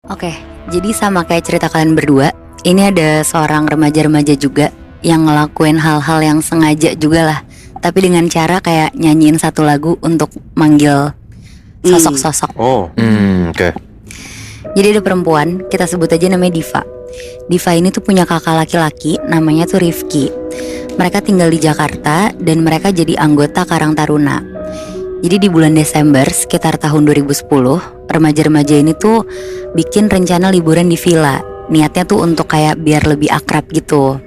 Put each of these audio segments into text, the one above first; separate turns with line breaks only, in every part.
Oke, jadi sama kayak cerita kalian berdua, ini ada seorang remaja-remaja juga yang ngelakuin hal-hal yang sengaja juga lah. Tapi dengan cara kayak nyanyiin satu lagu untuk manggil sosok-sosok.
Oke.
Jadi ada perempuan, kita sebut aja namanya Diva. Diva ini tuh punya kakak laki-laki, namanya tuh Rifki. Mereka tinggal di Jakarta dan mereka jadi anggota Karang Taruna. Jadi di bulan Desember sekitar tahun 2010, remaja-remaja ini tuh bikin rencana liburan di villa. Niatnya tuh untuk kayak biar lebih akrab gitu.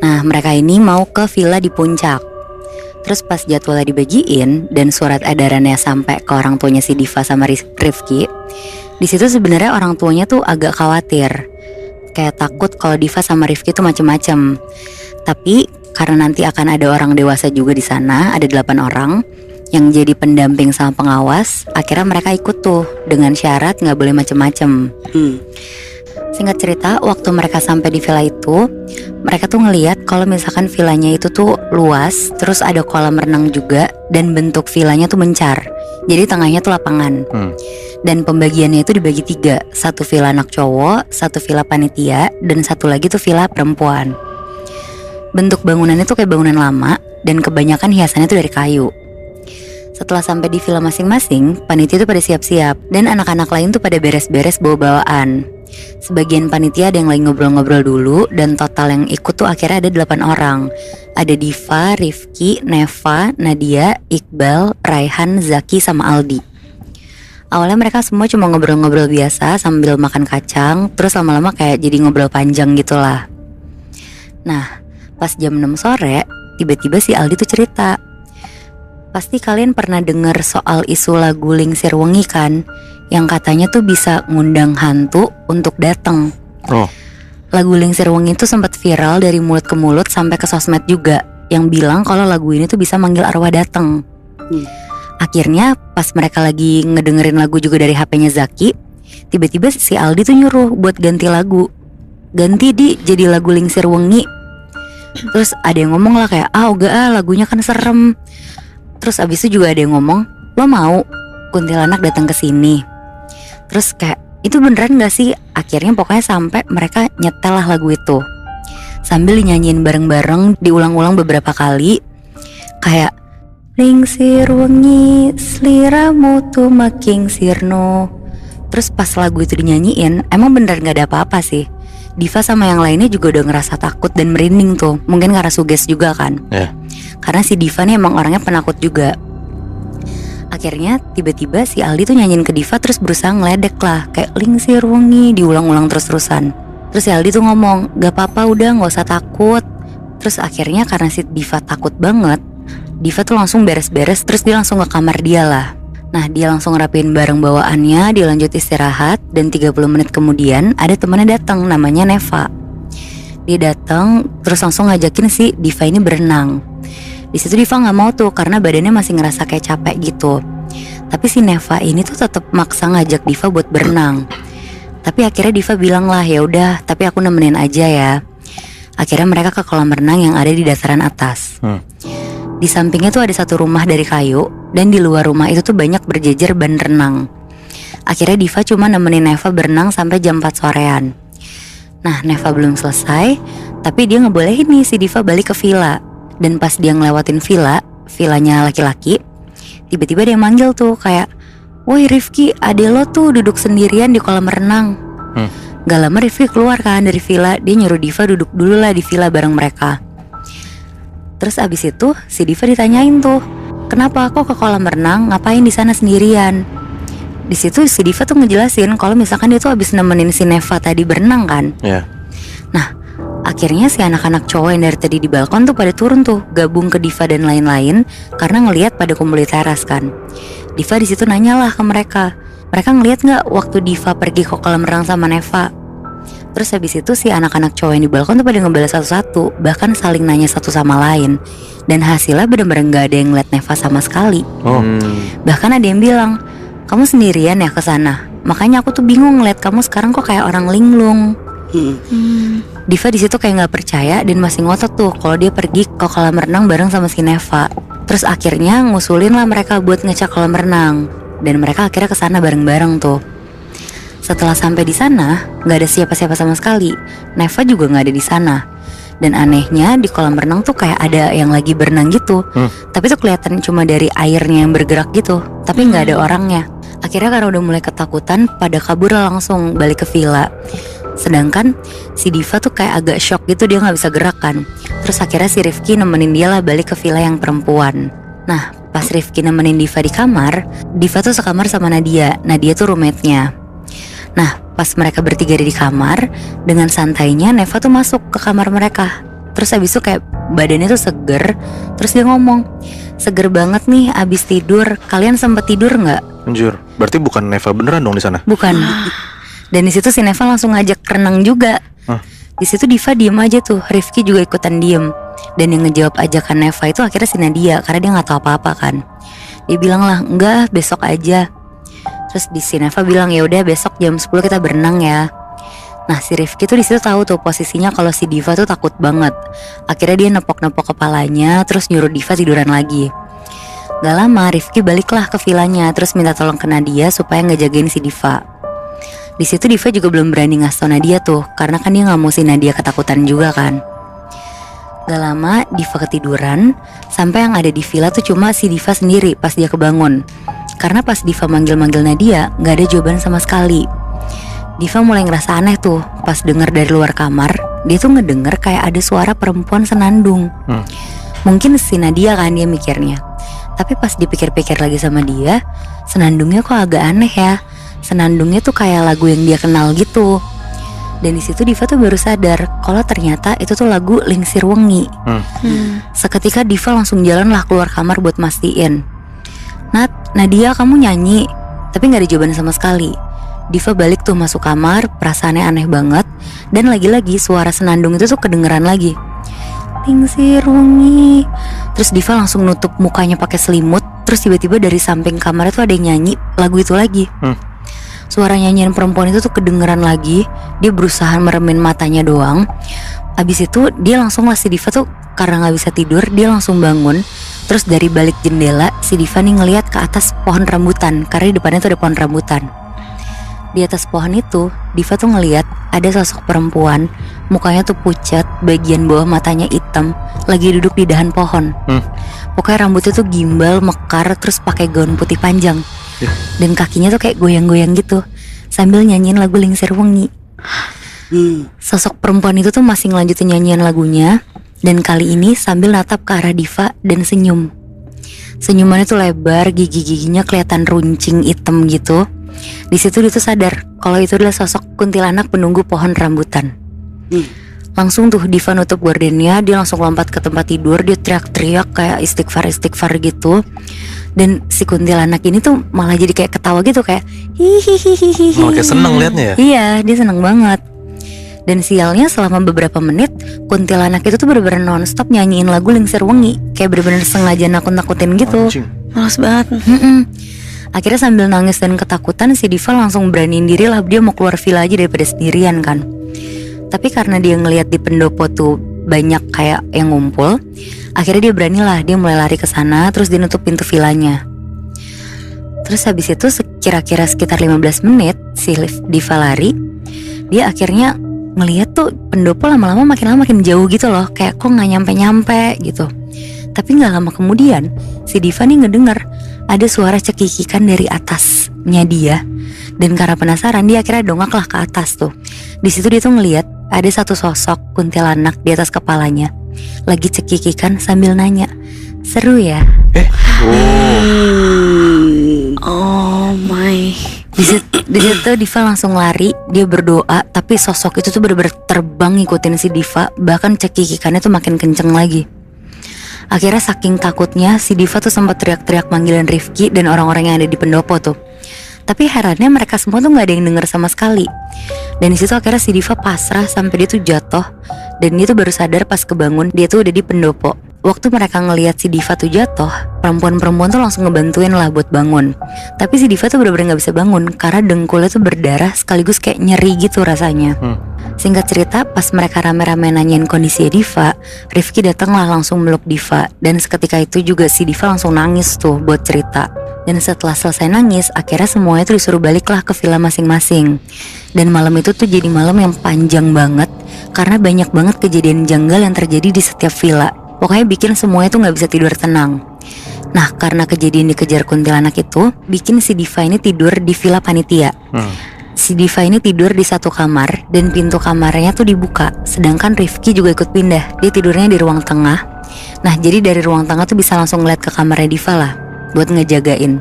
Nah, mereka ini mau ke villa di puncak. Terus pas jadwalnya dibagiin dan surat edarannya sampai ke orang tuanya si Diva sama Rifki, di situ sebenarnya orang tuanya tuh agak khawatir, kayak takut kalau Diva sama Rifki tuh macem-macem. Tapi karena nanti akan ada orang dewasa juga di sana, ada 8 orang yang jadi pendamping sama pengawas. Akhirnya mereka ikut tuh dengan syarat nggak boleh macem-macem. Singkat cerita, waktu mereka sampai di villa itu, mereka tuh ngeliat kalau misalkan villanya itu tuh luas, terus ada kolam renang juga, dan bentuk villanya tuh mencar. Jadi tengahnya tuh lapangan. Dan pembagiannya itu dibagi 3, satu villa anak cowok, satu villa panitia, dan satu lagi tuh villa perempuan. Bentuk bangunannya tuh kayak bangunan lama, dan kebanyakan hiasannya tuh dari kayu. Setelah sampai di villa masing-masing, panitia tuh pada siap-siap, dan anak-anak lain tuh pada beres-beres bawa bawaan. Sebagian panitia ada yang lagi ngobrol-ngobrol dulu, dan total yang ikut tuh akhirnya ada 8 orang. Ada Diva, Rifki, Neva, Nadia, Iqbal, Raihan, Zaki, sama Aldi. Awalnya mereka semua cuma ngobrol-ngobrol biasa sambil makan kacang, terus lama-lama kayak jadi ngobrol panjang gitu lah. Nah, pas jam 6 sore, tiba-tiba si Aldi tuh cerita. Pasti kalian pernah dengar soal isu lagu Lingsir Wengi kan, yang katanya tuh bisa ngundang hantu untuk datang. Lagu Lingsir Wengi itu sempat viral dari mulut ke mulut sampai ke sosmed juga, yang bilang kalau lagu ini tuh bisa manggil arwah datang. Akhirnya pas mereka lagi ngedengerin lagu juga dari HP-nya Zaki, tiba-tiba si Aldi tuh nyuruh buat ganti lagu. Ganti jadi lagu Lingsir Wengi. Terus ada yang ngomong lah kayak, uga lagunya kan serem. Terus abis itu juga ada yang ngomong, lo mau kuntilanak datang ke sini? Terus kayak, itu beneran gak sih? Akhirnya pokoknya sampai mereka nyetel lah lagu itu, sambil dinyanyiin bareng-bareng, diulang-ulang beberapa kali. Kayak, Lingsir Wengi, sliramu tuh making sirno. Terus pas lagu itu dinyanyiin, emang bener gak ada apa-apa sih. Diva sama yang lainnya juga udah ngerasa takut dan merinding tuh. Mungkin karena suges juga kan. Karena si Diva nih emang orangnya penakut juga. Akhirnya tiba-tiba si Aldi tuh nyanyiin ke Diva, terus berusaha ngeledek lah, kayak Lingsir Wengi, diulang-ulang terus-terusan. Terus si Aldi tuh ngomong, gak apa-apa udah, gak usah takut. Terus akhirnya karena si Diva takut banget, Diva tuh langsung beres-beres, terus dia langsung ke kamar dia lah. Nah, dia langsung rapiin barang bawaannya, dia lanjut istirahat, dan 30 menit kemudian ada temannya datang, namanya Neva. Dia datang terus langsung ngajakin si Diva ini berenang. Di situ Diva nggak mau tuh karena badannya masih ngerasa kayak capek gitu. Tapi si Neva ini tuh tetap maksa ngajak Diva buat berenang. Tapi akhirnya Diva bilang lah, ya udah, tapi aku nemenin aja ya. Akhirnya mereka ke kolam renang yang ada di dataran atas. Di sampingnya tuh ada satu rumah dari kayu, dan di luar rumah itu tuh banyak berjejer ban renang. Akhirnya Diva cuma nemenin Neva berenang sampai jam 4 sorean. Nah, Neva belum selesai, tapi dia ngebolehin nih si Diva balik ke villa. Dan pas dia ngelewatin villanya laki-laki, tiba-tiba dia manggil tuh kayak, woi Rifki, ade lo tuh duduk sendirian di kolam renang. Gak lama Rifki keluar kan dari villa, dia nyuruh Diva duduk dulu lah di villa bareng mereka. Terus abis itu si Diva ditanyain tuh, kenapa kok ke kolam renang, ngapain di sana sendirian? Di situ si Diva tuh ngejelasin kalau misalkan dia tuh abis nemenin si Neva tadi berenang kan. Nah, akhirnya si anak-anak cowok yang dari tadi di balkon tuh pada turun tuh, gabung ke Diva dan lain-lain karena ngelihat pada kumpul di teras kan. Diva di situ nanyalah ke mereka ngelihat nggak waktu Diva pergi ke kolam renang sama Neva? Terus habis itu si anak-anak cowok yang di balkon tuh pada ngebalas satu-satu, bahkan saling nanya satu sama lain. Dan hasilnya bener-bener gak ada yang ngeliat Neva sama sekali. Bahkan ada yang bilang, kamu sendirian ya kesana? Makanya aku tuh bingung ngeliat kamu sekarang kok kayak orang linglung. Diva di situ kayak nggak percaya dan masih ngotot tuh kalau dia pergi ke kolam renang bareng sama si Neva. Terus akhirnya ngusulin lah mereka buat ngecek kolam renang, dan mereka akhirnya kesana bareng-bareng tuh. Setelah sampai di sana, nggak ada siapa-siapa sama sekali. Neva juga nggak ada di sana. Dan anehnya di kolam renang tuh kayak ada yang lagi berenang gitu. Tapi tuh kelihatan cuma dari airnya yang bergerak gitu. Tapi nggak ada orangnya. Akhirnya karena udah mulai ketakutan, pada kabur langsung balik ke villa. Sedangkan si Diva tuh kayak agak shock gitu, dia gak bisa gerak kan. Terus akhirnya si Rifki nemenin dia lah balik ke villa yang perempuan. Nah pas Rifki nemenin Diva di kamar, Diva tuh sekamar sama Nadia. Nadia tuh roommate-nya. Nah pas mereka bertiga di kamar, dengan santainya Neva tuh masuk ke kamar mereka. Terus abis itu kayak badannya tuh seger. Terus dia ngomong, "Seger banget nih abis tidur. Kalian sempet tidur gak?"
Anjir, berarti bukan Neva beneran dong di sana?
Bukan. Dan di situ si Neva langsung ngajak renang juga. Di situ Diva diem aja tuh, Rifki juga ikutan diem. Dan yang ngejawab ajakan Neva itu akhirnya si Nadia, karena dia nggak tahu apa-apa kan. Dia bilang lah, "Enggak, besok aja." Terus si Neva bilang, "Ya udah besok jam 10 kita berenang ya." Nah si Rifki tuh di situ tahu tuh posisinya kalau si Diva tuh takut banget. Akhirnya dia nepok-nepok kepalanya, terus nyuruh Diva tiduran lagi. Gak lama Rifki baliklah ke villanya, terus minta tolong ke Nadia supaya ngejagain si Diva. Di situ Diva juga belum berani ngasih tau Nadia tuh, karena kan dia nggak mau si Nadia ketakutan juga kan. Gak lama Diva ketiduran, sampai yang ada di villa tuh cuma si Diva sendiri pas dia kebangun. Karena pas Diva manggil-manggil Nadia, nggak ada jawaban sama sekali. Diva mulai ngerasa aneh tuh, pas denger dari luar kamar, dia tuh ngedenger kayak ada suara perempuan senandung. Mungkin si Nadia kan dia mikirnya. Tapi pas dipikir-pikir lagi sama dia, senandungnya kok agak aneh ya. Senandungnya tuh kayak lagu yang dia kenal gitu. Dan di situ Diva tuh baru sadar kalau ternyata itu tuh lagu Lingsir Wengi. Seketika Diva langsung jalan lah keluar kamar buat mastiin. Nadia kamu nyanyi. Tapi gak ada jawaban sama sekali. Diva balik tuh masuk kamar, perasaannya aneh banget. Dan lagi-lagi suara senandung itu tuh kedengeran lagi. Lingsir Wengi. Terus Diva langsung nutup mukanya pakai selimut. Terus tiba-tiba dari samping kamar itu ada yang nyanyi lagu itu lagi. Suara nyanyian perempuan itu tuh kedengeran lagi. Dia berusaha meremin matanya doang. Abis itu dia langsung lah si Diva tuh karena gak bisa tidur, dia langsung bangun. Terus dari balik jendela si Diva nih ngeliat ke atas pohon rambutan, karena di depannya tuh ada pohon rambutan. Di atas pohon itu Diva tuh ngeliat ada sosok perempuan, mukanya tuh pucat, bagian bawah matanya hitam, lagi duduk di dahan pohon. Pokoknya rambutnya tuh gimbal, mekar, terus pakai gaun putih panjang. Dan kakinya tuh kayak goyang-goyang gitu sambil nyanyiin lagu Lingsir Wengi. Sosok perempuan itu tuh masih ngelanjutin nyanyian lagunya. Dan kali ini sambil natap ke arah Diva dan senyum. Senyumannya tuh lebar, gigi-giginya kelihatan runcing hitam gitu. Di situ dia tuh sadar kalau itu adalah sosok kuntilanak penunggu pohon rambutan. Langsung tuh Diva nutup gordennya, dia langsung lompat ke tempat tidur. Dia teriak-teriak kayak istighfar gitu. Dan si kuntilanak ini tuh malah jadi kayak ketawa gitu, kayak hihihihihi.
Malah kayak seneng liatnya ya?
Iya, dia seneng banget. Dan sialnya selama beberapa menit kuntilanak itu tuh bener-bener nonstop nyanyiin lagu Lingsir Wengi. Kayak bener-bener sengaja nakut-nakutin gitu.
Males banget.
Akhirnya sambil nangis dan ketakutan, si Diva langsung beraniin diri lah, dia mau keluar villa aja daripada sendirian kan. Tapi karena dia ngelihat di pendopo tuh banyak kayak yang ngumpul, akhirnya dia beranilah, dia mulai lari ke sana. Terus dia nutup pintu villanya. Terus habis itu kira-kira sekitar 15 menit si Diva lari. Dia akhirnya ngelihat tuh pendopo lama-lama makin jauh gitu loh, kayak kok gak nyampe-nyampe gitu. Tapi gak lama kemudian si Diva nih ngedenger ada suara cekikikan dari atasnya dia. Dan karena penasaran dia akhirnya dongak lah ke atas tuh. Di situ dia tuh ngelihat ada satu sosok kuntilanak di atas kepalanya, lagi cekikikan sambil nanya, "Seru ya?"
Oh my.
Di situ Diva langsung lari, dia berdoa, tapi sosok itu tuh bener-bener terbang ngikutin si Diva, bahkan cekikikannya tuh makin kenceng lagi. Akhirnya saking takutnya si Diva tuh sempat teriak-teriak panggilan Rifki dan orang-orang yang ada di pendopo tuh. Tapi herannya mereka semua tuh gak ada yang denger sama sekali. Dan disitu akhirnya si Diva pasrah sampai dia tuh jatuh. Dan dia tuh baru sadar pas kebangun dia tuh udah di pendopo. Waktu mereka ngelihat si Diva tuh jatuh, perempuan-perempuan tuh langsung ngebantuin lah buat bangun. Tapi si Diva tuh bener-bener gak bisa bangun karena dengkulnya tuh berdarah sekaligus kayak nyeri gitu rasanya. Singkat cerita, pas mereka rame-rame nanyain kondisi Diva, Rifki datang lah langsung meluk Diva. Dan seketika itu juga si Diva langsung nangis tuh buat cerita. Dan setelah selesai nangis, akhirnya semuanya tuh disuruh baliklah ke villa masing-masing. Dan malam itu tuh jadi malam yang panjang banget, karena banyak banget kejadian janggal yang terjadi di setiap villa. Pokoknya bikin semuanya tuh gak bisa tidur tenang. Nah, karena kejadian dikejar kuntilanak itu bikin si Diva ini tidur di villa panitia. Si Diva ini tidur di satu kamar dan pintu kamarnya tuh dibuka. Sedangkan Rifki juga ikut pindah. Dia tidurnya di ruang tengah. Nah, jadi dari ruang tengah tuh bisa langsung ngeliat ke kamarnya Diva lah, buat ngejagain.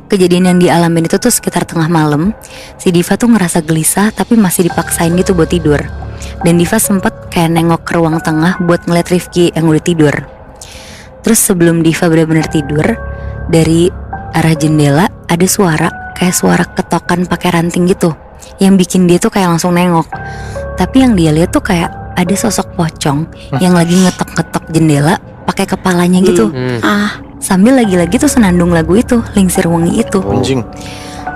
Kejadian yang dialamin itu tuh sekitar tengah malam. Si Diva tuh ngerasa gelisah tapi masih dipaksain gitu buat tidur. Dan Diva sempet kayak nengok ke ruang tengah buat ngeliat Rifki yang udah tidur. Terus sebelum Diva benar-benar tidur, dari arah jendela ada suara kayak suara ketokan pakai ranting gitu, yang bikin dia tuh kayak langsung nengok. Tapi yang dia lihat tuh kayak ada sosok pocong yang lagi ngetok-ngetok jendela pakai kepalanya gitu. Sambil lagi-lagi tuh senandung lagu itu, Lingsir Wengi itu.
Anjing.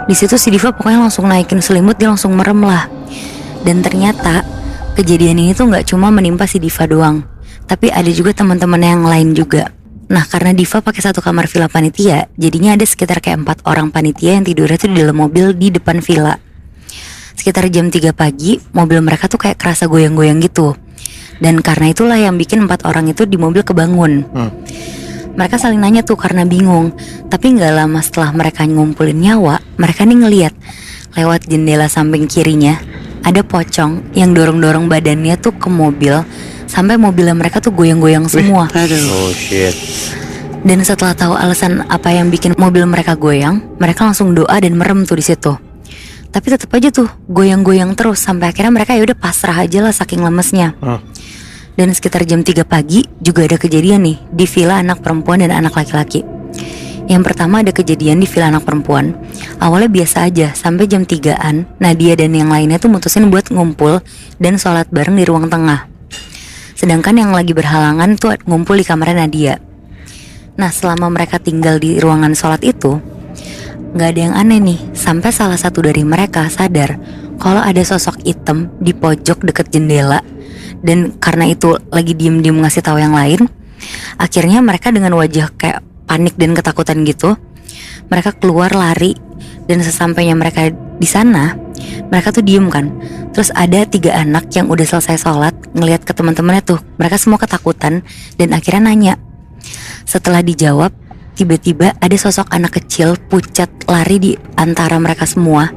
Di situ si Diva pokoknya langsung naikin selimut, dia langsung merem lah. Dan ternyata kejadian ini tuh nggak cuma menimpa si Diva doang, tapi ada juga teman-teman yang lain juga. Nah, karena Diva pakai satu kamar villa panitia, jadinya ada sekitar kayak 4 orang panitia yang tidurnya tuh di dalam mobil di depan villa. Sekitar jam 3 pagi, mobil mereka tuh kayak kerasa goyang-goyang gitu. Dan karena itulah yang bikin 4 orang itu di mobil kebangun. Mereka saling nanya tuh karena bingung. Tapi gak lama setelah mereka ngumpulin nyawa, mereka nih ngeliat lewat jendela samping kirinya ada pocong yang dorong-dorong badannya tuh ke mobil, sampai mobilnya mereka tuh goyang-goyang semua.
Oh shit.
Dan setelah tahu alasan apa yang bikin mobil mereka goyang, mereka langsung doa dan merem tuh di situ. Tapi tetap aja tuh goyang-goyang terus sampai akhirnya mereka ya udah pasrah aja lah saking lemesnya. Dan sekitar jam 3 pagi juga ada kejadian nih di villa anak perempuan dan anak laki-laki. Yang pertama ada kejadian di villa anak perempuan. Awalnya biasa aja sampai jam 3-an. Nadia dan yang lainnya tuh mutusin buat ngumpul dan sholat bareng di ruang tengah. Sedangkan yang lagi berhalangan tuh ngumpul di kamarnya Nadia. Nah, selama mereka tinggal di ruangan sholat itu, gak ada yang aneh nih. Sampai salah satu dari mereka sadar kalau ada sosok hitam di pojok deket jendela. Dan karena itu lagi diem-diem ngasih tahu yang lain, akhirnya mereka dengan wajah kayak panik dan ketakutan gitu, mereka keluar lari. Dan sesampainya mereka di sana, mereka tuh diem kan. Terus ada 3 anak yang udah selesai sholat ngelihat ke teman-temannya tuh, mereka semua ketakutan dan akhirnya nanya. Setelah dijawab, tiba-tiba ada sosok anak kecil pucat lari di antara mereka semua.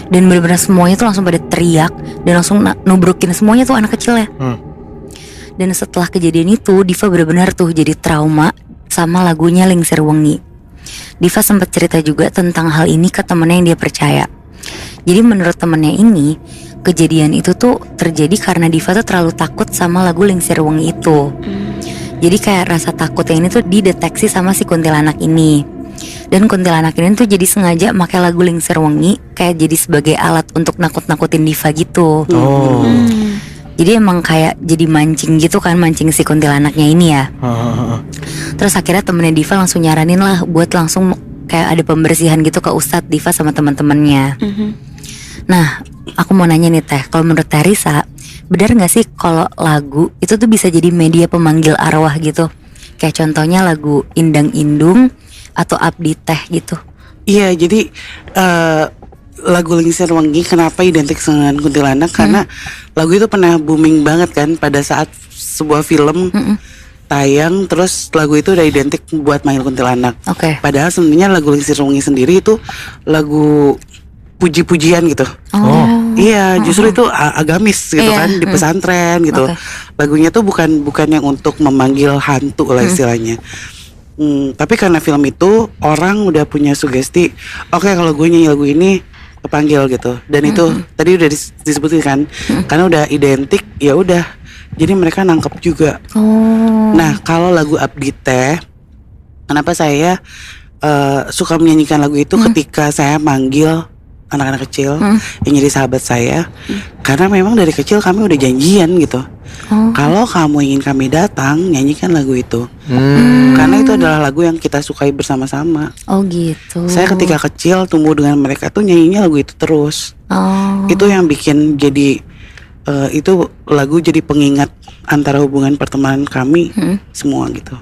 Dan benar-benar semuanya tuh langsung pada teriak dan langsung nubrukin semuanya tuh anak kecilnya. Dan setelah kejadian itu, Diva benar-benar tuh jadi trauma sama lagunya Lingsir Wengi. Diva sempat cerita juga tentang hal ini ke temennya yang dia percaya. Jadi menurut temennya ini, kejadian itu tuh terjadi karena Diva tuh terlalu takut sama lagu Lingsir Wengi itu. Jadi kayak rasa takutnya ini tuh dideteksi sama si kuntilanak ini. Dan kuntilanak ini tuh jadi sengaja pakai lagu Lingsir Wengi kayak jadi sebagai alat untuk nakut-nakutin Diva gitu. Jadi emang kayak jadi mancing gitu kan, mancing si kuntilanaknya ini ya. Terus akhirnya temennya Diva langsung nyaranin lah buat langsung kayak ada pembersihan gitu ke Ustadz Diva sama teman-temannya. Nah, aku mau nanya nih Teh, kalau menurut Teh Risa, benar gak sih kalau lagu itu tuh bisa jadi media pemanggil arwah gitu? Kayak contohnya lagu Indang Indung atau Abdi Teh gitu.
Iya, jadi lagu Lingsir Wengi kenapa identik dengan kuntilanak? Karena lagu itu pernah booming banget kan pada saat sebuah film tayang, terus lagu itu udah identik buat manggil kuntilanak. Padahal sebenarnya lagu Lingsir Wengi sendiri itu lagu puji-pujian gitu. Iya, justru itu agamis gitu kan, di pesantren gitu. Lagunya tuh bukan yang untuk memanggil hantu lah istilahnya. Tapi karena film itu orang udah punya sugesti, oke, kalau gue nyanyi lagu ini kepanggil gitu. Dan itu tadi udah disebutin kan, karena udah identik, ya udah. Jadi mereka nangkep juga. Nah, kalau lagu Abdi Teh, kenapa saya suka menyanyikan lagu itu ketika saya manggil anak-anak kecil yang jadi sahabat saya, karena memang dari kecil kami udah janjian gitu. Kalau kamu ingin kami datang, nyanyikan lagu itu. Karena itu adalah lagu yang kita sukai bersama-sama.
Oh gitu.
Saya ketika kecil tumbuh dengan mereka tuh nyanyinya lagu itu terus. Itu yang bikin jadi itu lagu jadi pengingat antara hubungan pertemanan kami semua gitu.